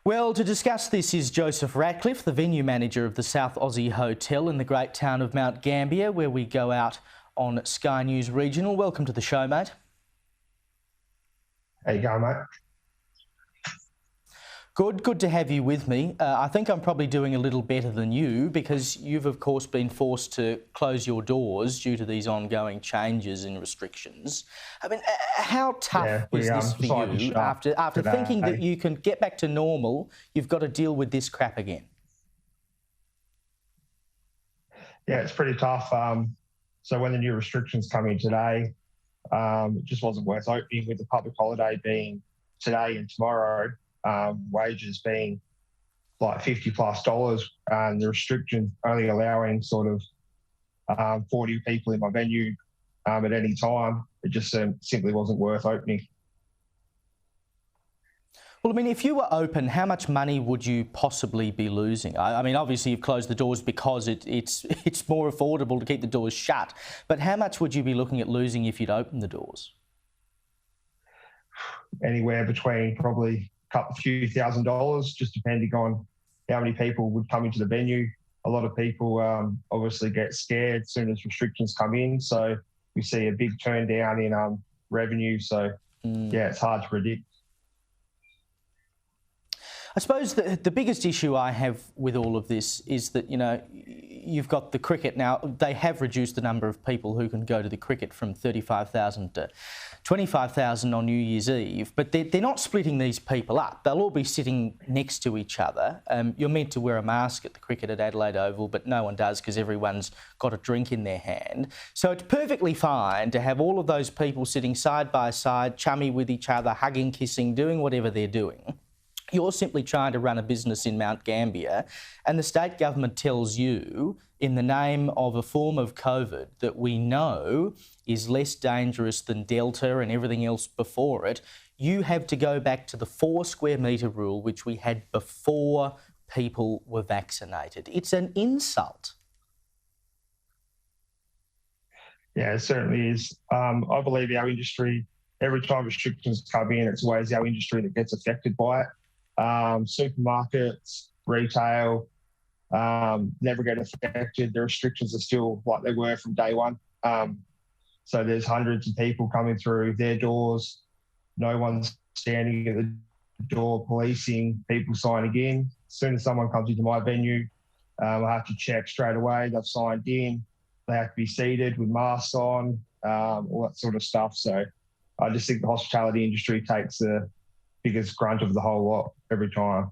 Well, to discuss this is Joseph Ratcliffe, the venue manager of the South Aussie Hotel in the great town of Mount Gambier, where we go out on Sky News Regional. Welcome to the show, mate. How you going, mate? Good to have you with me. I think I'm probably doing a little better than you because you've, of course, been forced to close your doors due to these ongoing changes in restrictions. I mean, how tough is this for you after thinking that you can get back to normal, you've got to deal with this crap again? Yeah, it's pretty tough. So when the new restrictions come in today, it just wasn't worth opening with the public holiday being today and tomorrow. Wages being like $50+ and the restriction only allowing sort of 40 people in my venue at any time. It just simply wasn't worth opening. Well, I mean, if you were open, how much money would you possibly be losing? I mean, obviously you've closed the doors because it's more affordable to keep the doors shut, but how much would you be looking at losing if you'd open the doors? Anywhere between probably a few $1,000s, just depending on how many people would come into the venue. A lot of people obviously get scared as soon as restrictions come in, so we see a big turn down in revenue. So yeah, it's hard to predict. I suppose the biggest issue I have with all of this is that, you know, you've got the cricket now. They have reduced the number of people who can go to the cricket from 35,000 to 25,000 on New Year's Eve, but they're not splitting these people up. They'll all be sitting next to each other. You're meant to wear a mask at the cricket at Adelaide Oval, but no one does because everyone's got a drink in their hand. So it's perfectly fine to have all of those people sitting side by side, chummy with each other, hugging, kissing, doing whatever they're doing. You're simply trying to run a business in Mount Gambier, and the state government tells you, in the name of a form of COVID that we know is less dangerous than Delta and everything else before it, you have to go back to the 4 square metre rule, which we had before people were vaccinated. It's an insult. Yeah, it certainly is. I believe our industry, every time restrictions come in, it's always our industry that gets affected by it. Supermarkets, retail, never get affected. The restrictions are still like they were from day one. So there's hundreds of people coming through their doors. No one's standing at the door policing people signing in. As soon as someone comes into my venue, I have to check straight away. They've signed in. They have to be seated with masks on, all that sort of stuff. So I just think the hospitality industry takes the biggest grunt of the whole lot every time.